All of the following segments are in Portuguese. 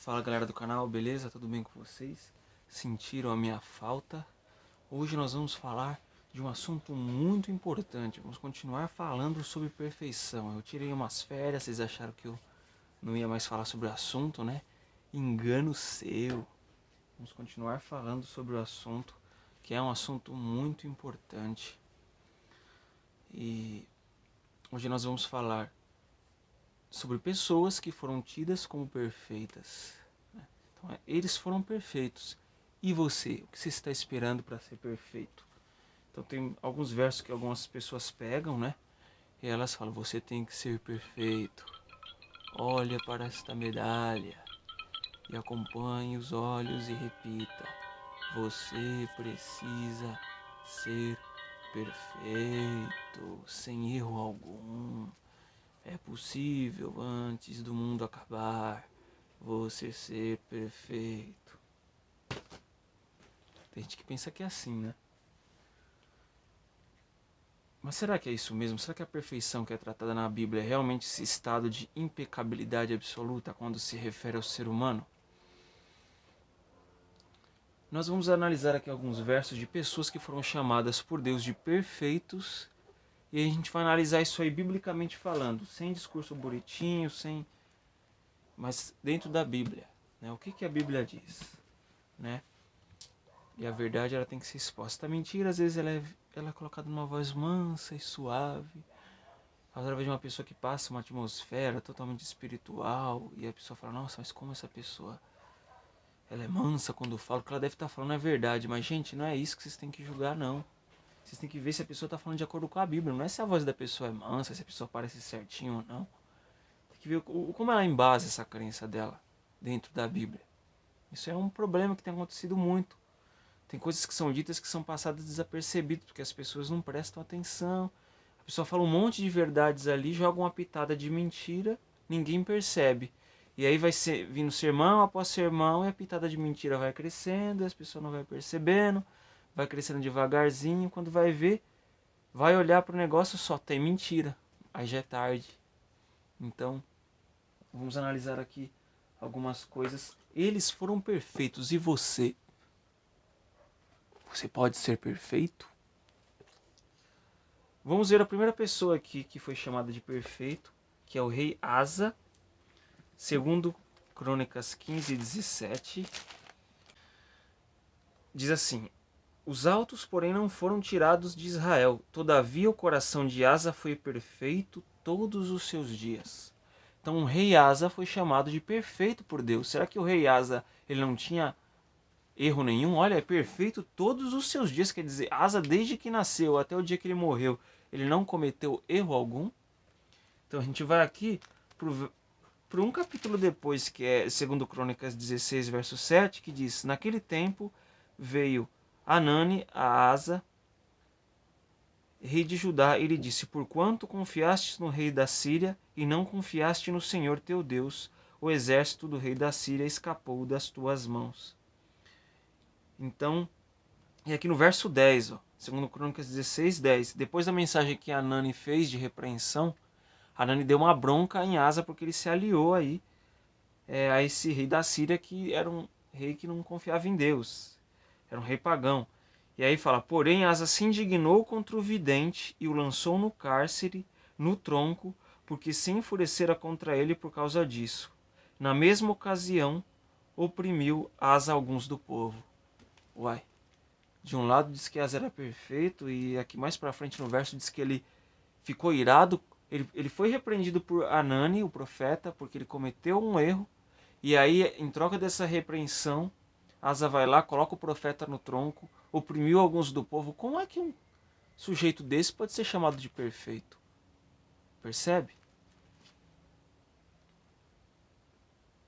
Fala galera do canal, beleza? Tudo bem com vocês? Sentiram a minha falta? Hoje nós vamos falar de um assunto muito importante. Vamos continuar falando sobre perfeição. Eu tirei umas férias, vocês acharam que eu não ia mais falar sobre o assunto, né? Engano seu. Vamos continuar falando sobre o assunto, que é um assunto muito importante. E hoje nós vamos falar sobre pessoas que foram tidas como perfeitas. Então, eles foram perfeitos. E você? O que você está esperando para ser perfeito? Então tem alguns versos que algumas pessoas pegam, né? E elas falam, você tem que ser perfeito. Olha para esta medalha e acompanhe os olhos e repita. Você precisa ser perfeito, sem erro algum. É possível antes do mundo acabar você ser perfeito. Tem gente que pensa que é assim, né? Mas será que é isso mesmo? Será que a perfeição que é tratada na Bíblia é realmente esse estado de impecabilidade absoluta quando se refere ao ser humano? Nós vamos analisar aqui alguns versos de pessoas que foram chamadas por Deus de perfeitos e a gente vai analisar isso aí biblicamente falando, sem discurso bonitinho, mas dentro da Bíblia, né? O que a Bíblia diz, né? E a verdade ela tem que ser exposta. A mentira às vezes ela é colocada numa voz mansa e suave, através de uma pessoa que passa uma atmosfera totalmente espiritual e a pessoa fala, nossa, mas como essa pessoa ela é mansa quando fala, o que ela deve estar falando é verdade. Mas gente, não é isso que vocês têm que julgar, não. Vocês têm que ver se a pessoa está falando de acordo com a Bíblia. Não é se a voz da pessoa é mansa, se a pessoa parece certinho ou não. Tem que ver como ela embasa essa crença dela dentro da Bíblia. Isso é um problema que tem acontecido muito. Tem coisas que são ditas que são passadas desapercebidas, porque as pessoas não prestam atenção. A pessoa fala um monte de verdades ali, joga uma pitada de mentira, ninguém percebe. E aí vai vindo sermão após sermão e a pitada de mentira vai crescendo, e as pessoas não vai percebendo, vai crescendo devagarzinho, quando vai ver, vai olhar para o negócio só tem mentira. Aí já é tarde. Então, vamos analisar aqui algumas coisas. Eles foram perfeitos e você? Você pode ser perfeito? Vamos ver a primeira pessoa aqui que foi chamada de perfeito, que é o rei Asa, segundo Crônicas 15:17. Diz assim: os altos, porém, não foram tirados de Israel. Todavia o coração de Asa foi perfeito todos os seus dias. Então o rei Asa foi chamado de perfeito por Deus. Será que o rei Asa ele não tinha erro nenhum? Olha, é perfeito todos os seus dias. Quer dizer, Asa desde que nasceu até o dia que ele morreu, ele não cometeu erro algum? Então a gente vai aqui por um capítulo depois, que é 2 Crônicas 16, verso 7, que diz: naquele tempo veio Anani a Asa, rei de Judá, e lhe disse: porquanto confiaste no rei da Síria e não confiaste no Senhor teu Deus, o exército do rei da Síria escapou das tuas mãos. Então, e aqui no verso 10, ó, 2 Crônicas 16, 10, depois da mensagem que Anani fez de repreensão, Anani deu uma bronca em Asa porque ele se aliou aí a esse rei da Síria, que era um rei que não confiava em Deus, era um rei pagão. E aí fala: porém Asa se indignou contra o vidente e o lançou no cárcere, no tronco, porque se enfurecera contra ele por causa disso. Na mesma ocasião, oprimiu Asa alguns do povo. Uai, de um lado diz que Asa era perfeito, e aqui mais pra frente no verso diz que ele ficou irado. Ele foi repreendido por Anani, o profeta, porque ele cometeu um erro. E aí, em troca dessa repreensão, Asa vai lá, coloca o profeta no tronco, oprimiu alguns do povo. Como é que um sujeito desse pode ser chamado de perfeito? Percebe?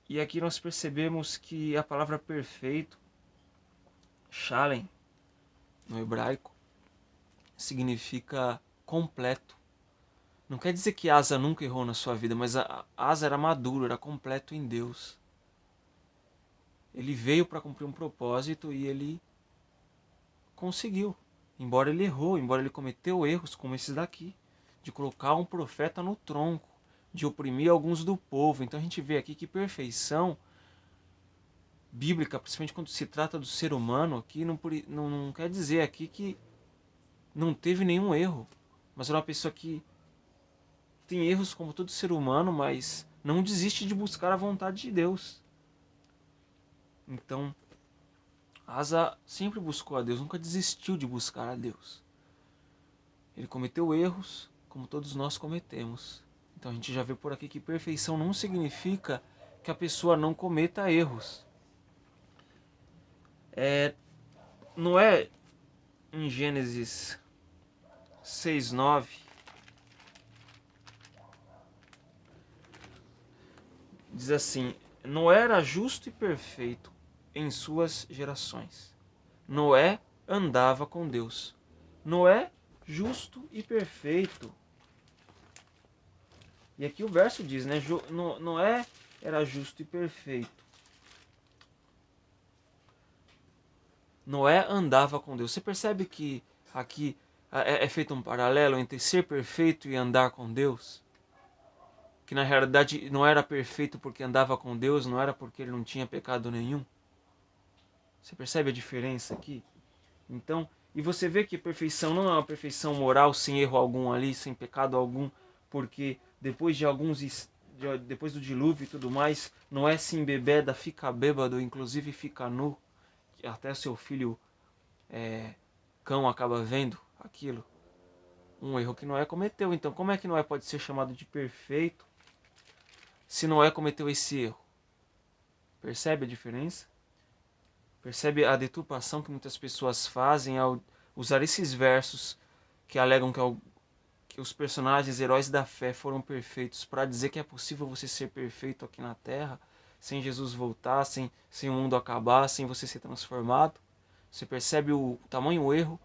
E aqui nós percebemos que a palavra perfeito, shalem, no hebraico, significa completo. Não quer dizer que Asa nunca errou na sua vida, mas Asa era maduro, era completo em Deus. Ele veio para cumprir um propósito e ele conseguiu. Embora ele errou, embora ele cometeu erros como esses daqui, de colocar um profeta no tronco, de oprimir alguns do povo. Então a gente vê aqui que perfeição bíblica, principalmente quando se trata do ser humano aqui, não quer dizer aqui que não teve nenhum erro, mas era uma pessoa que tem erros como todo ser humano, mas não desiste de buscar a vontade de Deus. Então, Asa sempre buscou a Deus, nunca desistiu de buscar a Deus. Ele cometeu erros, como todos nós cometemos. Então a gente já vê por aqui que perfeição não significa que a pessoa não cometa erros. Não é em Gênesis 6:9 diz assim: Noé era justo e perfeito em suas gerações. Noé andava com Deus. Noé, justo e perfeito. E aqui o verso diz, né? Noé era justo e perfeito. Noé andava com Deus. Você percebe que aqui é feito um paralelo entre ser perfeito e andar com Deus? Que na realidade não era perfeito porque andava com Deus, não era porque ele não tinha pecado nenhum. Você percebe a diferença aqui? Então, e você vê que a perfeição não é uma perfeição moral sem erro algum ali, sem pecado algum, porque depois depois do dilúvio e tudo mais, Noé se embebeda, fica bêbado, inclusive fica nu, até seu filho Cão acaba vendo aquilo. Um erro que Noé cometeu. Então, como é que Noé pode ser chamado de perfeito se Noé cometeu esse erro? Percebe a diferença? Percebe a deturpação que muitas pessoas fazem ao usar esses versos que alegam que os personagens heróis da fé foram perfeitos para dizer que é possível você ser perfeito aqui na Terra sem Jesus voltar, sem o mundo acabar, sem você ser transformado? Você percebe o tamanho erro,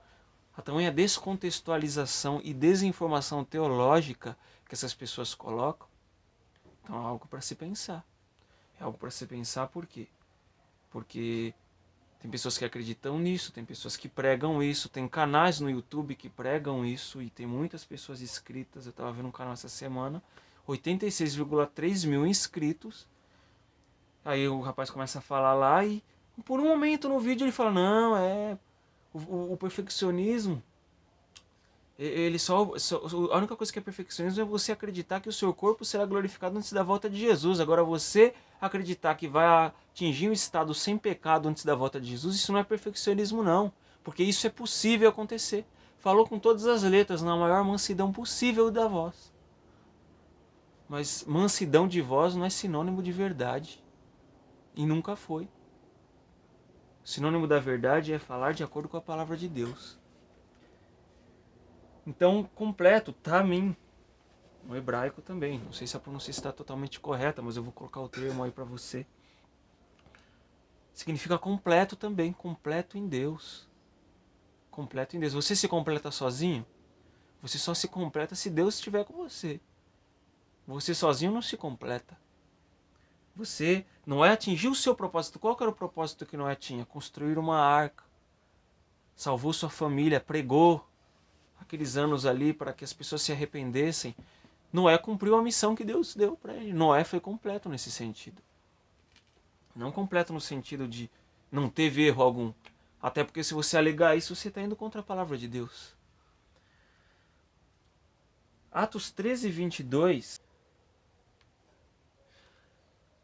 a tamanha descontextualização e desinformação teológica que essas pessoas colocam? Então é algo para se pensar. É algo para se pensar por quê? Porque tem pessoas que acreditam nisso, tem pessoas que pregam isso, tem canais no YouTube que pregam isso e tem muitas pessoas inscritas. Eu estava vendo um canal essa semana, 86,3 mil inscritos. Aí o rapaz começa a falar lá e por um momento no vídeo ele fala, não, o perfeccionismo, ele a única coisa que é perfeccionismo é você acreditar que o seu corpo será glorificado antes da volta de Jesus. Agora você acreditar que vai atingir um estado sem pecado antes da volta de Jesus, isso não é perfeccionismo não, porque isso é possível acontecer. Falou com todas as letras, na maior mansidão possível da voz. Mas mansidão de voz não é sinônimo de verdade. E nunca foi. O sinônimo da verdade é falar de acordo com a palavra de Deus. Então, completo, tamim, no hebraico também. Não sei se a pronúncia está totalmente correta, mas eu vou colocar o termo aí para você. Significa completo também, completo em Deus. Completo em Deus. Você se completa sozinho? Você só se completa se Deus estiver com você. Você sozinho não se completa. Você não é atingir o seu propósito. Qual que era o propósito que Noé tinha? Construir uma arca. Salvou sua família, pregou aqueles anos ali para que as pessoas se arrependessem. Noé cumpriu a missão que Deus deu para ele. Noé foi completo nesse sentido. Não completo no sentido de não teve erro algum. Até porque se você alegar isso, você está indo contra a palavra de Deus. Atos 13:22.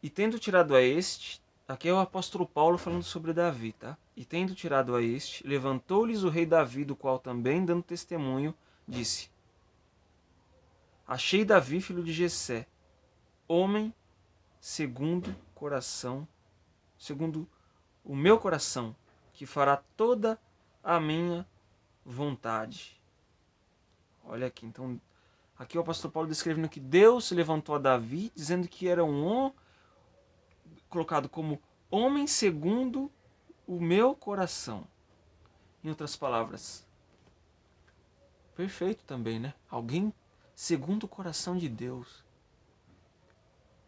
E tendo tirado a este, aqui é o apóstolo Paulo falando sobre Davi, tá? E tendo tirado a este, levantou-lhes o rei Davi, do qual também, dando testemunho, disse: Achei Davi, filho de Jessé, homem segundo o meu coração, que fará toda a minha vontade. Olha aqui, então, aqui o apóstolo Paulo descrevendo que Deus levantou a Davi, dizendo que era um homem colocado como homem segundo o meu coração. Em outras palavras, perfeito também, né? Alguém segundo o coração de Deus.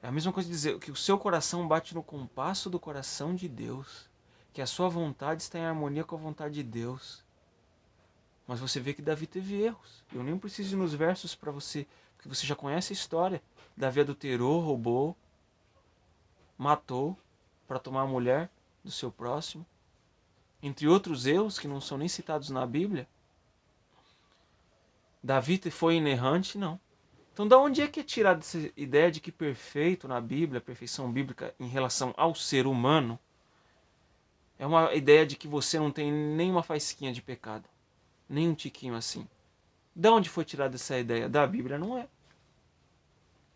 É a mesma coisa de dizer que o seu coração bate no compasso do coração de Deus, que a sua vontade está em harmonia com a vontade de Deus. Mas você vê que Davi teve erros. Eu nem preciso ir nos versos para você, porque você já conhece a história. Davi adulterou, roubou, matou para tomar a mulher do seu próximo, entre outros erros que não são nem citados na Bíblia. Davi foi inerrante? Não. Então, da onde é que é tirada essa ideia de que perfeito na Bíblia, perfeição bíblica em relação ao ser humano, é uma ideia de que você não tem nenhuma faísquinha de pecado, nem um tiquinho assim? Da onde foi tirada essa ideia? Da Bíblia não é.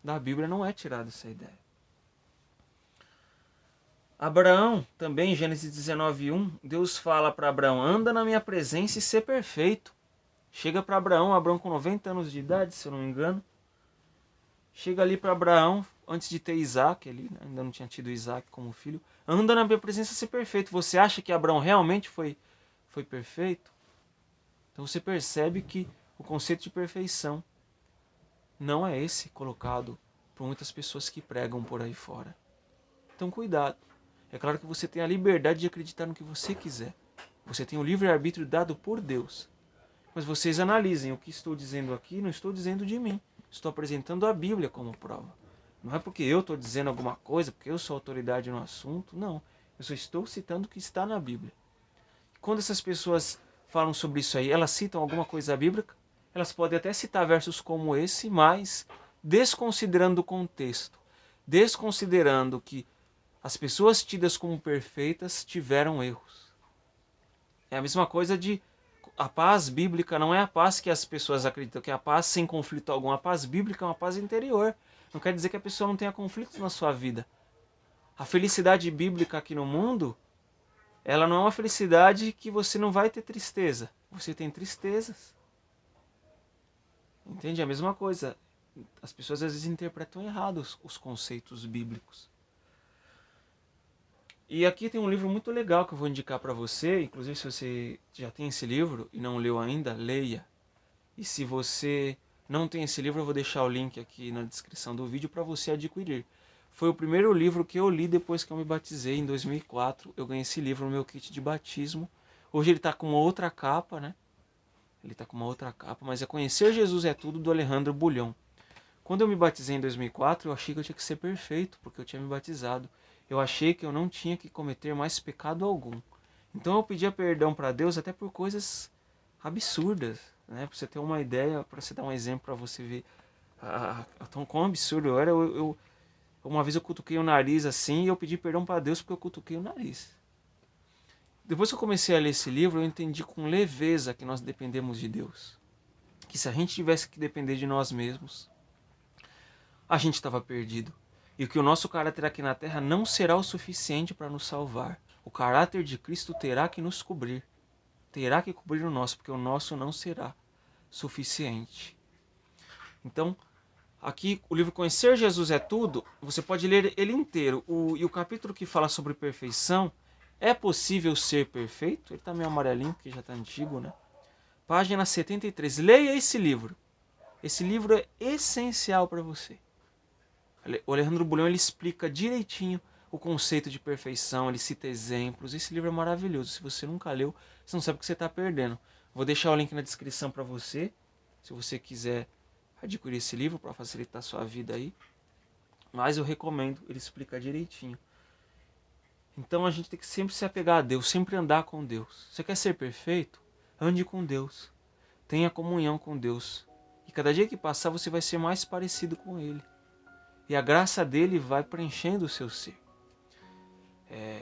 Da Bíblia não é tirada essa ideia. Abraão, também em Gênesis 19:1, Deus fala para Abraão: anda na minha presença e ser perfeito. Chega para Abraão com 90 anos de idade, se eu não me engano. Chega ali para Abraão, antes de ter Isaac, ele ainda não tinha tido Isaac como filho. Anda na minha presença e ser perfeito. Você acha que Abraão realmente foi perfeito? Então você percebe que o conceito de perfeição não é esse colocado por muitas pessoas que pregam por aí fora. Então cuidado. É claro que você tem a liberdade de acreditar no que você quiser. Você tem o livre-arbítrio dado por Deus. Mas vocês analisem o que estou dizendo aqui, não estou dizendo de mim. Estou apresentando a Bíblia como prova. Não é porque eu estou dizendo alguma coisa, porque eu sou autoridade no assunto, não. Eu só estou citando o que está na Bíblia. Quando essas pessoas falam sobre isso aí, elas citam alguma coisa bíblica, elas podem até citar versos como esse, mas desconsiderando o contexto, desconsiderando que as pessoas tidas como perfeitas tiveram erros. É a mesma coisa de a paz bíblica não é a paz que as pessoas acreditam que é a paz sem conflito algum. A paz bíblica é uma paz interior. Não quer dizer que a pessoa não tenha conflitos na sua vida. A felicidade bíblica aqui no mundo, ela não é uma felicidade que você não vai ter tristeza. Você tem tristezas. Entende? É a mesma coisa. As pessoas às vezes interpretam errado os conceitos bíblicos. E aqui tem um livro muito legal que eu vou indicar para você. Inclusive, se você já tem esse livro e não leu ainda, leia. E se você não tem esse livro, eu vou deixar o link aqui na descrição do vídeo para você adquirir. Foi o primeiro livro que eu li depois que eu me batizei, em 2004. Eu ganhei esse livro no meu kit de batismo. Hoje ele está com uma outra capa, né? Ele está com uma outra capa, mas é Conhecer Jesus é Tudo, do Alejandro Bulhon. Quando eu me batizei em 2004, eu achei que eu tinha que ser perfeito, porque eu tinha me batizado. Eu achei que eu não tinha que cometer mais pecado algum. Então eu pedia perdão para Deus até por coisas absurdas, né? Para você ter uma ideia, para você dar um exemplo para você ver tão quão absurdo eu era. Uma vez eu cutuquei o nariz assim e eu pedi perdão para Deus porque eu cutuquei o nariz. Depois que eu comecei a ler esse livro, eu entendi com leveza que nós dependemos de Deus. Que se a gente tivesse que depender de nós mesmos, a gente estava perdido. E que o nosso caráter aqui na terra não será o suficiente para nos salvar. O caráter de Cristo terá que nos cobrir. Terá que cobrir o nosso, porque o nosso não será suficiente. Então, aqui o livro Conhecer Jesus é Tudo, você pode ler ele inteiro. E o capítulo que fala sobre perfeição, é possível ser perfeito? Ele está meio amarelinho, porque já está antigo, né? Página 73. Leia esse livro. Esse livro é essencial para você. O Alejandro Bulhon ele explica direitinho o conceito de perfeição, ele cita exemplos. Esse livro é maravilhoso. Se você nunca leu, você não sabe o que você está perdendo. Vou deixar o link na descrição para você, se você quiser adquirir esse livro para facilitar a sua vida aí. Mas eu recomendo, ele explica direitinho. Então a gente tem que sempre se apegar a Deus, sempre andar com Deus. Você quer ser perfeito? Ande com Deus. Tenha comunhão com Deus. E cada dia que passar você vai ser mais parecido com Ele. E a graça dele vai preenchendo o seu ser.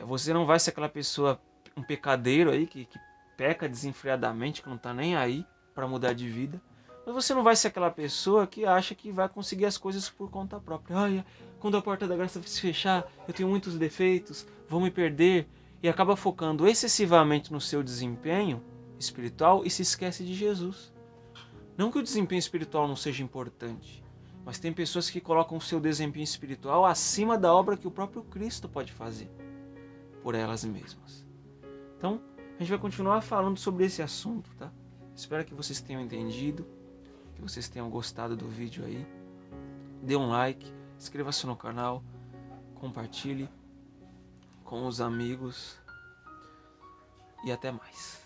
Você não vai ser aquela pessoa, um pecadeiro aí, que peca desenfreadamente, que não está nem aí para mudar de vida. Mas você não vai ser aquela pessoa que acha que vai conseguir as coisas por conta própria. Ai, quando a porta da graça se fechar, eu tenho muitos defeitos, vou me perder. E acaba focando excessivamente no seu desempenho espiritual e se esquece de Jesus. Não que o desempenho espiritual não seja importante, mas tem pessoas que colocam o seu desempenho espiritual acima da obra que o próprio Cristo pode fazer por elas mesmas. Então, a gente vai continuar falando sobre esse assunto, tá? Espero que vocês tenham entendido, que vocês tenham gostado do vídeo aí. Dê um like, inscreva-se no canal, compartilhe com os amigos e até mais.